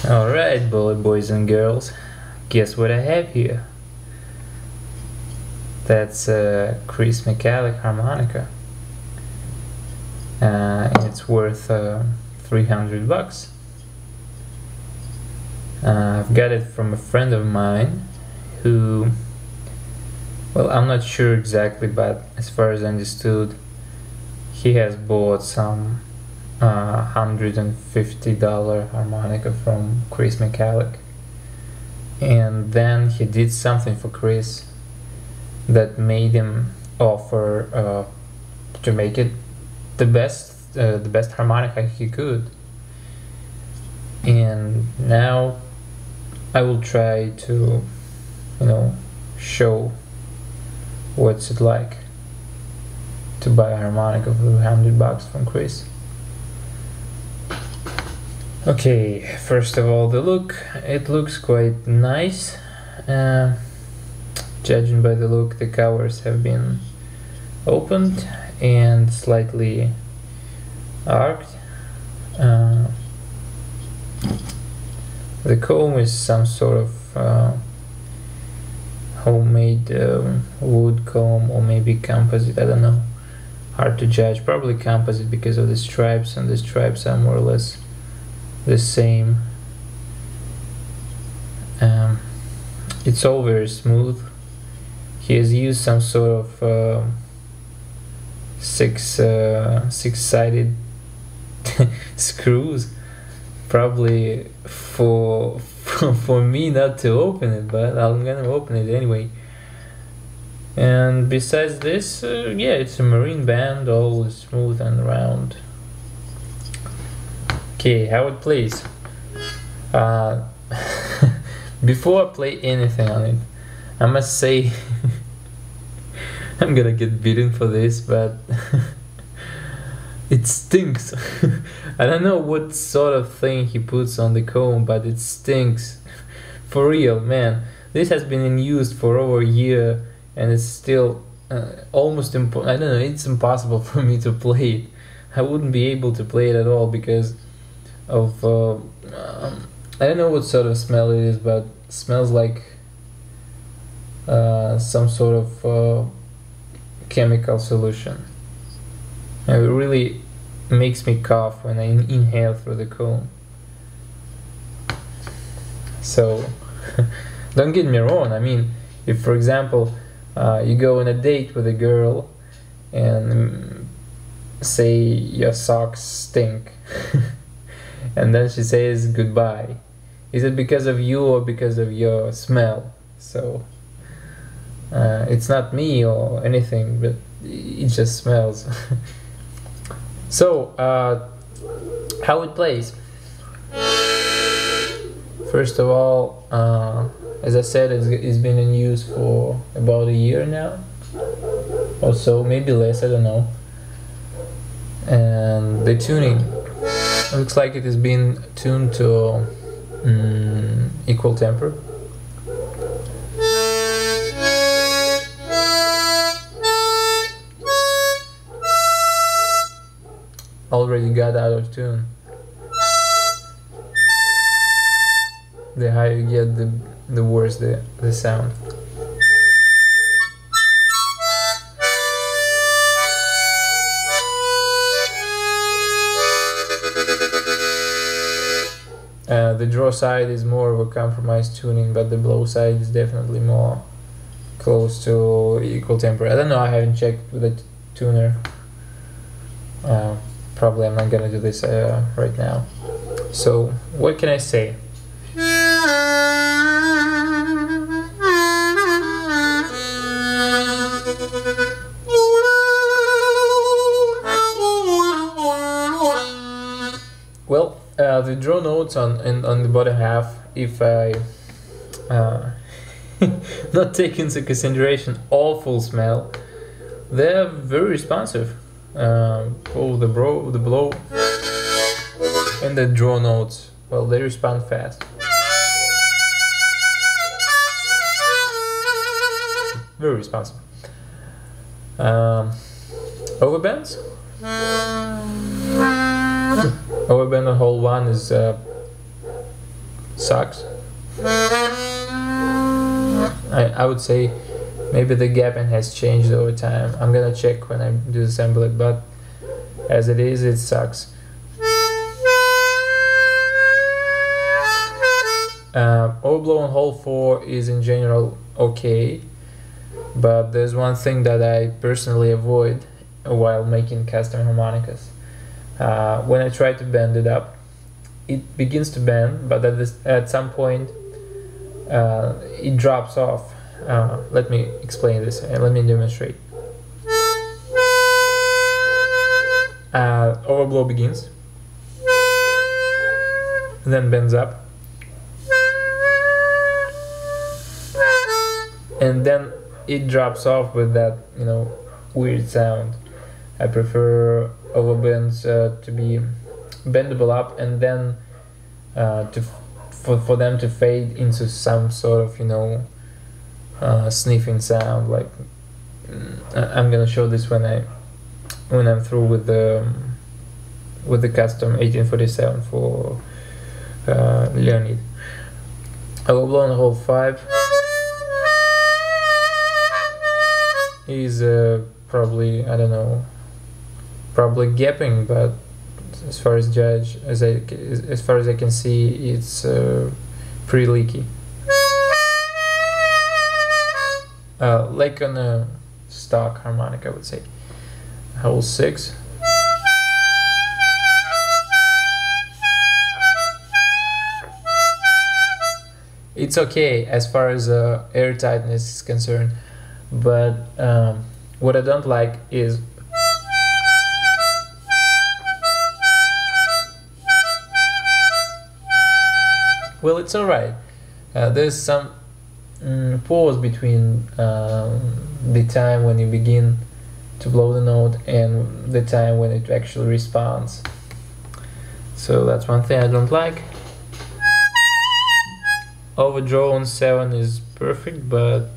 Alright, boys and girls, guess what I have here? That's a Chris Michalek harmonica. And it's worth $300. I've got it from a friend of mine who, well, I'm not sure exactly, but as far as I understood, he has bought some $150 harmonica from Chris Michalek, and then he did something for Chris that made him offer to make it the best harmonica he could. And now I will try to, show what's it like to buy a harmonica for $100 from Chris. Okay, first of all, the look. It looks quite nice. Judging by the look, the covers have been opened and slightly arced. The comb is some sort of homemade wood comb, or maybe composite, I don't know. Hard to judge, probably composite because of the stripes, and the stripes are more or less the same. It's all very smooth. He has used some sort of six-sided screws, probably for me not to open it, but I'm gonna open it anyway. And besides this, yeah, it's a marine band, all smooth and round. Okay, how it plays. Before I play anything on it, I must say I'm gonna get beaten for this, but it stinks. I don't know what sort of thing he puts on the comb, but it stinks. For real, man. This has been in use for over a year, and it's still almost I don't know, it's impossible for me to play it. I wouldn't be able to play it at all because of I don't know what sort of smell it is, but it smells like some sort of chemical solution. It really makes me cough when I inhale through the comb. So don't get me wrong, I mean, if for example you go on a date with a girl and say your socks stink and then she says goodbye, is it because of you or because of your smell? So it's not me or anything, but it just smells. So how it plays. First of all, as I said, it's been in use for about a year now, or so, maybe less, I don't know. And the tuning, looks like it has been tuned to equal temper. Already got out of tune. The higher you get, the worse the sound. The draw side is more of a compromised tuning, but the blow side is definitely more close to equal temper. I don't know, I haven't checked with the tuner. Probably I'm not gonna do this right now. So what can I say? Well, the draw notes on the bottom half, if I not take into consideration awful smell, they're very responsive. Oh, the blow and the draw notes, well, they respond fast. Very responsive. Overbends? Overbend on hole 1 is sucks. I would say maybe the gapping has changed over time. I'm gonna check when I disassemble it, but as it is, it sucks. Overblow on hole 4 is in general okay, but there's one thing that I personally avoid while making custom harmonicas. When I try to bend it up, it begins to bend, but at some point it drops off. Let me explain this and let me demonstrate. Overblow begins, then bends up, and then it drops off with that, you know, weird sound. I prefer overbends to be bendable up and then for them to fade into some sort of, you know, sniffing sound. Like I'm gonna show this when I'm through with the custom 1847 for Leonid. Overblow on hole 5 is probably, I don't know, probably gapping, but as far as I can see, it's pretty leaky. Like on a stock harmonic, I would say. Hole 6. It's okay as far as air tightness is concerned, but what I don't like is well, it's alright. There's some pause between the time when you begin to blow the note and the time when it actually responds. So that's one thing I don't like. Overdraw on 7 is perfect, but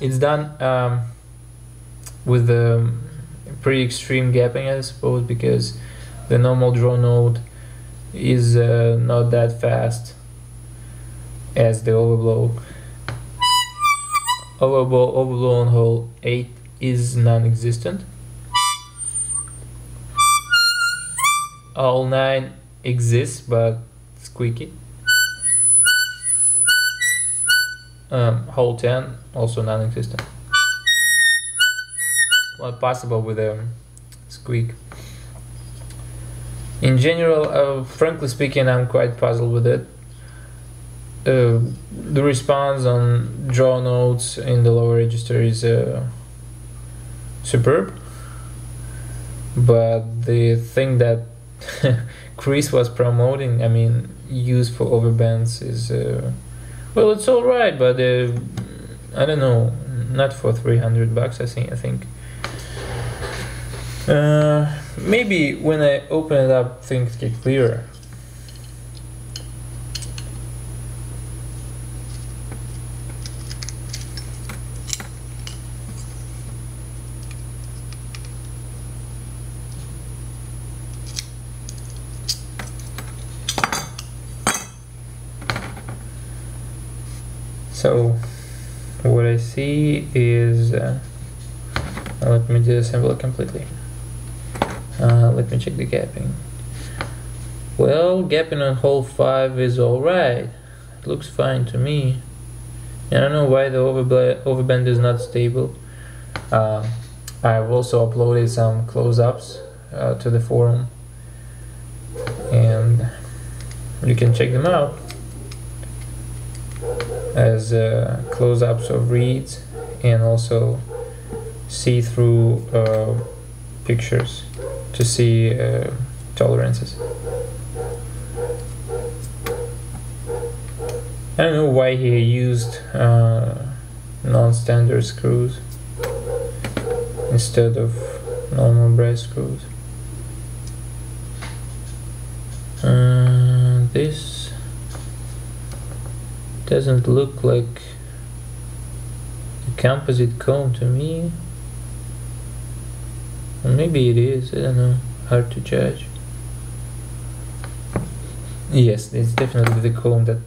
it's done with a pretty extreme gapping, I suppose, because the normal draw note is not that fast as the overblow. Overblow on hole 8 is non-existent. Hole 9 exists, but squeaky. Hole 10 also non-existent. Well, possible with a squeak. In general, frankly speaking, I'm quite puzzled with it. The response on draw notes in the lower register is superb, but the thing that Chris was promoting, I mean, use for overbends is well, it's all right, but I don't know, not for $300. I think. Maybe when I open it up, things get clearer. So what I see is let me disassemble it completely. Let me check the gapping. Well, gapping on hole 5 is alright. It looks fine to me. I don't know why the overbend is not stable. I've also uploaded some close-ups to the forum, and you can check them out as close-ups of reeds and also see-through pictures to see tolerances. I don't know why he used non-standard screws instead of normal brass screws. This doesn't look like a composite comb to me. Or maybe it is, I don't know, hard to judge. Yes, it's definitely the comb that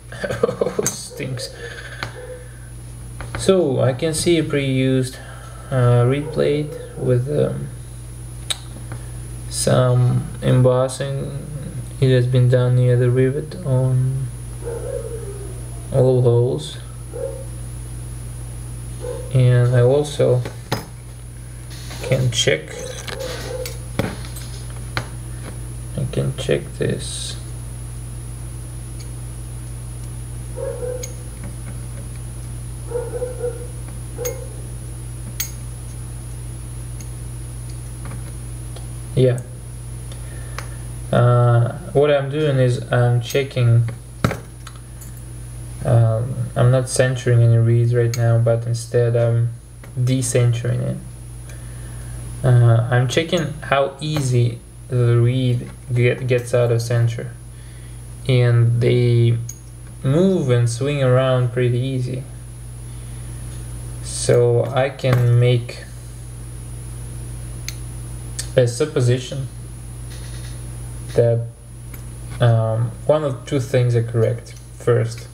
stinks. So I can see a pre-used reed plate with some embossing. It has been done near the rivet on all holes, and I also can check this. Yeah. What I'm doing is I'm checking. I'm not centering any reeds right now, but instead I'm decentering it. I'm checking how easy the reed gets out of center, and they move and swing around pretty easy. So I can make a supposition that one of two things are correct. First,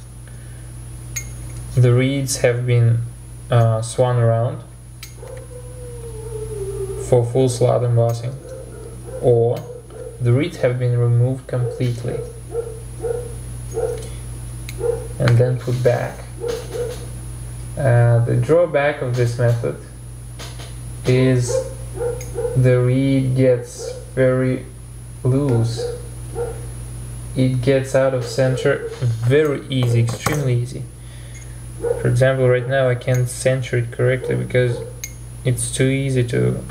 the reeds have been swung around for full slot embossing, or the reeds have been removed completely and then put back. The drawback of this method is the reed gets very loose. It gets out of center very easy, extremely easy. For example, right now I can't center it correctly because it's too easy to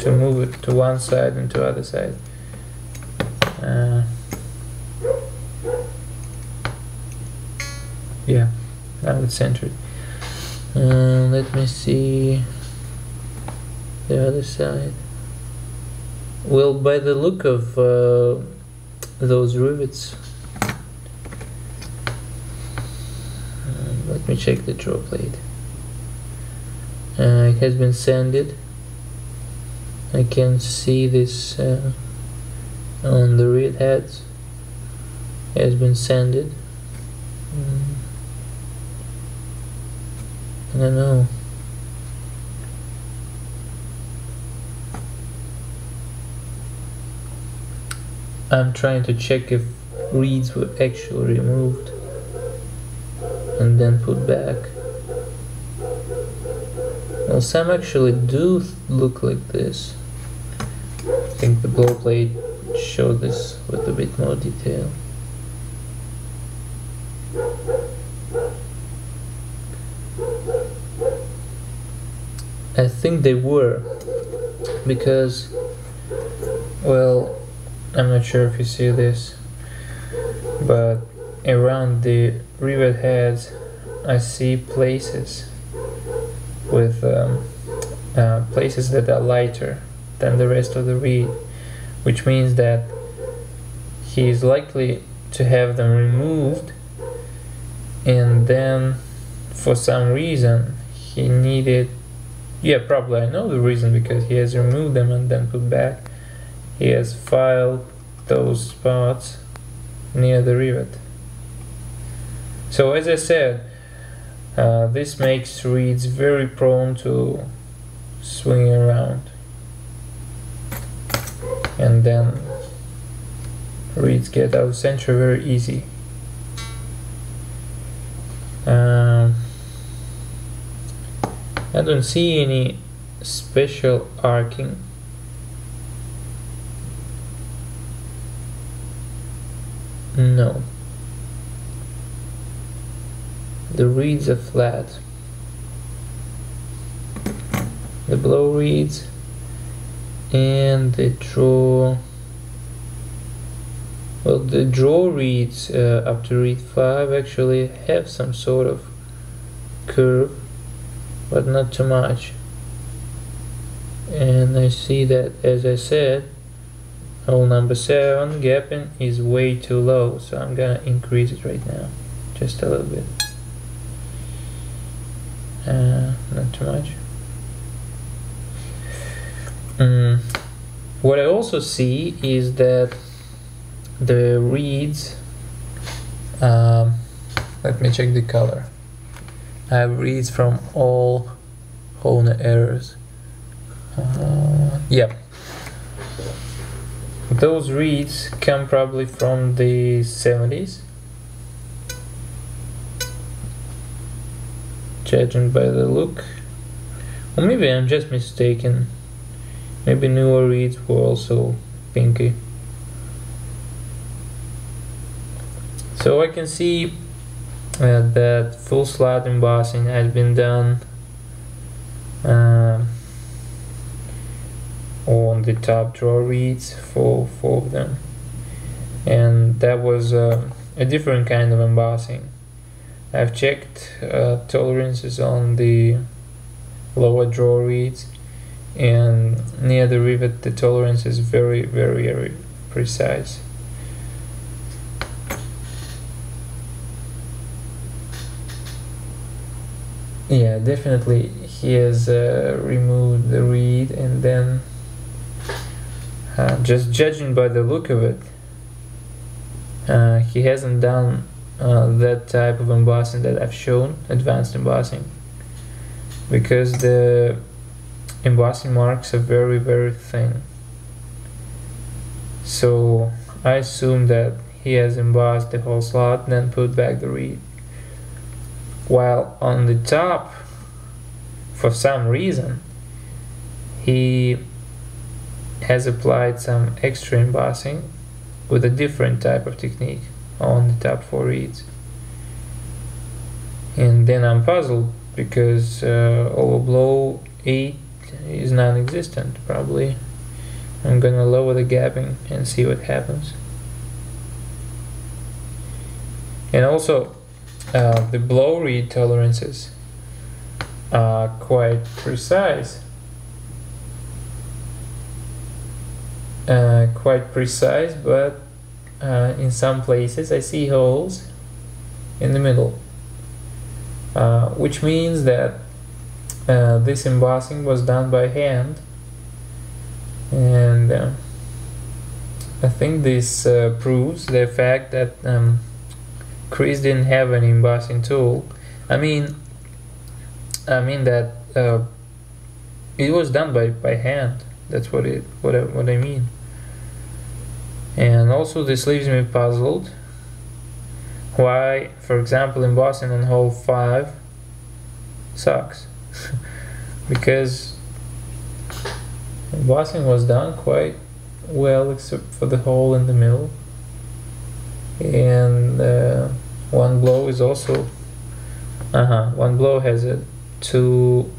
move it to one side and to other side. Yeah, now it's centered. Let me see the other side. Well, by the look of those rivets, let me check the draw plate. It has been sanded. I can see this on the reed heads. It has been sanded. I don't know. I'm trying to check if reeds were actually removed and then put back. Well, some actually do look like this. I think the blow plate showed this with a bit more detail. I think they were, because, well, I'm not sure if you see this, but around the rivet heads I see places with places that are lighter than the rest of the reed, which means that he is likely to have them removed, and then for some reason he needed, yeah, probably I know the reason, because he has removed them and then put back. He has filed those spots near the rivet. So as I said, this makes reeds very prone to swinging around, and then reeds get out of center very easy. I don't see any special arcing. No. The reeds are flat. The blow reeds and the draw, well, the draw reeds up to reed 5 actually have some sort of curve, but not too much. And I see that, as I said, hole number 7 gapping is way too low, so I'm gonna increase it right now, just a little bit. Not too much. What I also see is that the reeds, let me check the color. I have reeds from all areas. Yeah, those reeds come probably from the 70s, judging by the look. Or maybe I'm just mistaken. Maybe newer reeds were also pinky. So I can see that full slot embossing has been done on the top drawer reeds for 4 of them, and that was a different kind of embossing. I've checked tolerances on the lower drawer reeds, and near the rivet the tolerance is very, very, very precise. Yeah, definitely he has removed the reed, and then just judging by the look of it, he hasn't done that type of embossing that I've shown, advanced embossing, because the embossing marks are very, very thin. So I assume that he has embossed the whole slot, then put back the reed. While on the top, for some reason, he has applied some extra embossing with a different type of technique on the top 4 reeds. And then I'm puzzled, because overblow 8 is non-existent. Probably I'm gonna lower the gapping and see what happens. And also the blow reed tolerances are quite precise. But in some places I see holes in the middle, which means that this embossing was done by hand, and I think this proves the fact that Chris didn't have an embossing tool. I mean that it was done by hand. That's what I mean. And also this leaves me puzzled why, for example, embossing on hole 5 sucks. Because embossing was done quite well, except for the hole in the middle, and one blow is also one blow has a too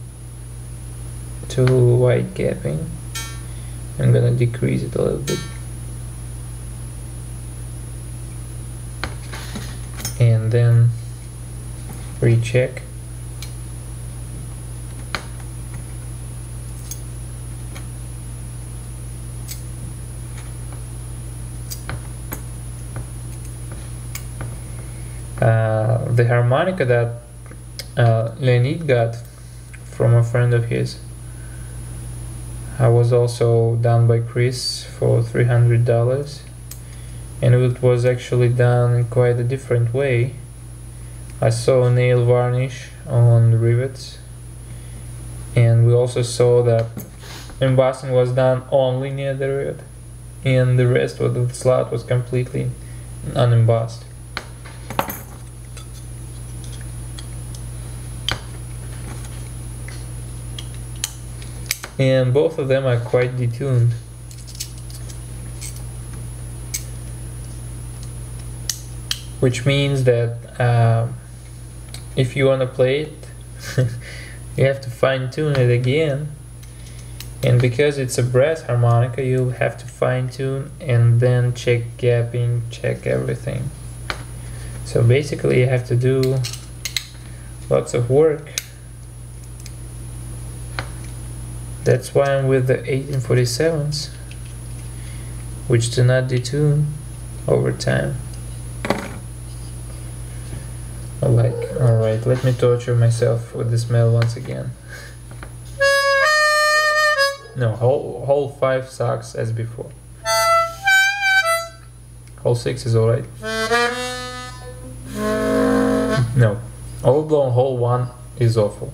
wide gapping. I'm gonna decrease it a little bit, and then recheck. The harmonica that Leonid got from a friend of his was also done by Chris for $300, and it was actually done in quite a different way. I saw a nail varnish on the rivets, and we also saw that embossing was done only near the rivet, and the rest of the slot was completely unembossed. And both of them are quite detuned. Which means that if you want to play it, you have to fine tune it again. And because it's a brass harmonica, you'll have to fine tune and then check gapping, check everything. So basically you have to do lots of work. That's why I'm with the 1847s, which do not detune over time. Alright, let me torture myself with the smell once again. No, hole 5 sucks as before. hole 6 is alright. No, overblow on hole 1 is awful.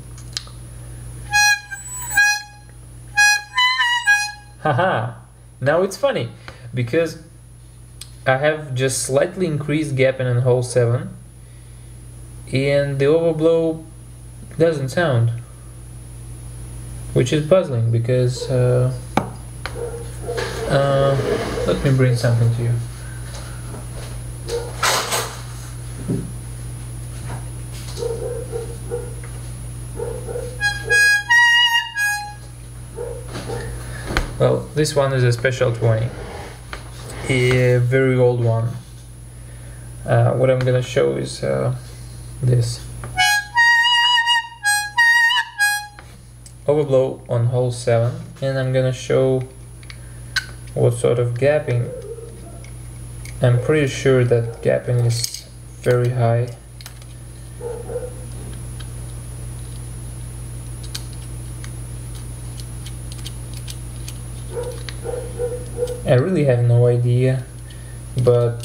Haha! Now it's funny, because I have just slightly increased gapping on hole 7 and the overblow doesn't sound, which is puzzling because let me bring something to you. Well, this one is a special 20, a very old one. What I'm gonna show is this. Overblow on hole 7, and I'm gonna show what sort of gapping. I'm pretty sure that gapping is very high. I really have no idea, but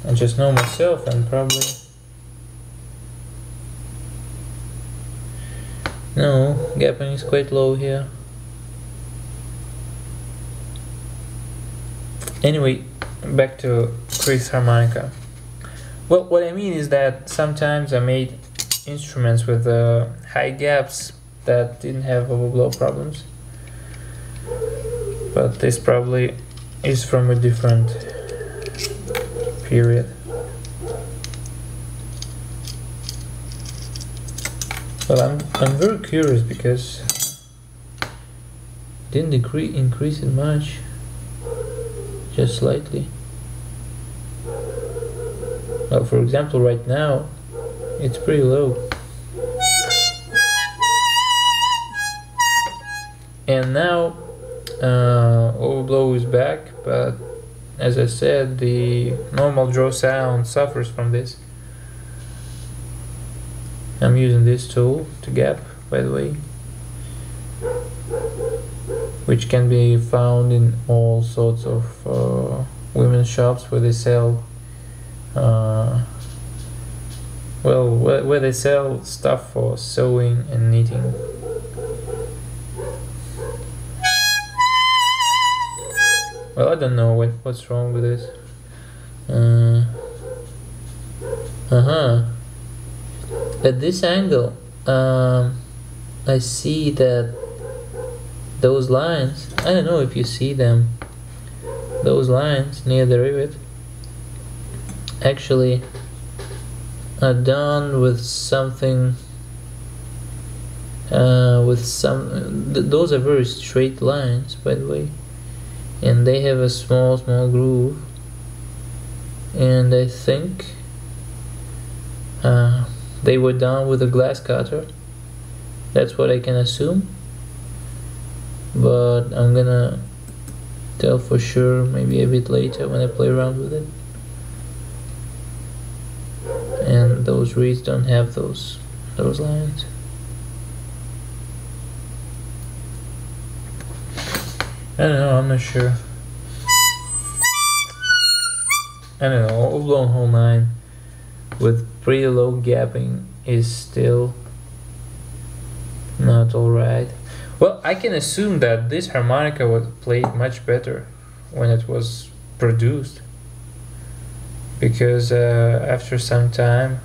I just know myself, and probably no, gapping is quite low here. Anyway, back to Chris harmonica. Well, what I mean is that sometimes I made instruments with high gaps that didn't have overblow problems, but this probably is from a different period. Well, I'm very curious because didn't increase it much, just slightly. Well, for example, right now it's pretty low, and now overblow is back, but as I said, the normal draw sound suffers from this. I'm using this tool to gap, by the way, which can be found in all sorts of women's shops where they sell where they sell stuff for sewing and knitting. Well, I don't know what's wrong with this. At this angle, I see that those lines, I don't know if you see them, those lines near the rivet actually are done with something, those are very straight lines, by the way, and they have a small groove, and I think they were done with a glass cutter. That's what I can assume, but I'm gonna tell for sure maybe a bit later when I play around with it. And those reeds don't have those lines. I don't know, I'm not sure. I don't know, overblown hole 9 with pretty low gapping is still not alright. Well, I can assume that this harmonica was played much better when it was produced, because after some time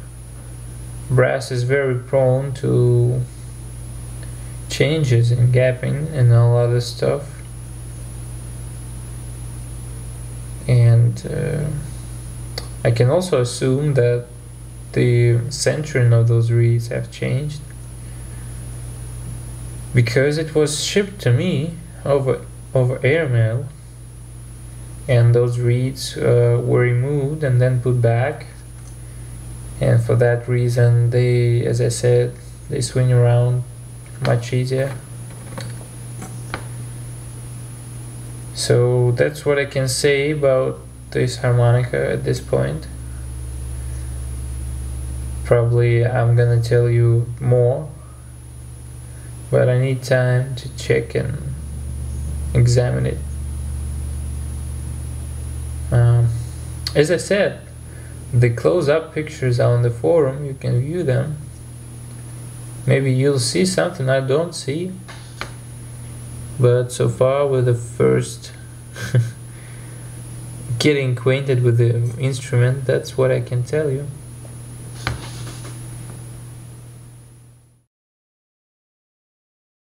brass is very prone to changes in gapping and all other stuff, and I can also assume that the centering of those reeds have changed, because it was shipped to me over airmail, and those reeds were removed and then put back, and for that reason they, as I said, they swing around much easier. So that's what I can say about this harmonica at this point. Probably I'm gonna tell you more, but I need time to check and examine it. As I said, the close-up pictures are on the forum, you can view them. Maybe you'll see something I don't see, but so far with the first getting acquainted with the instrument, that's what I can tell you.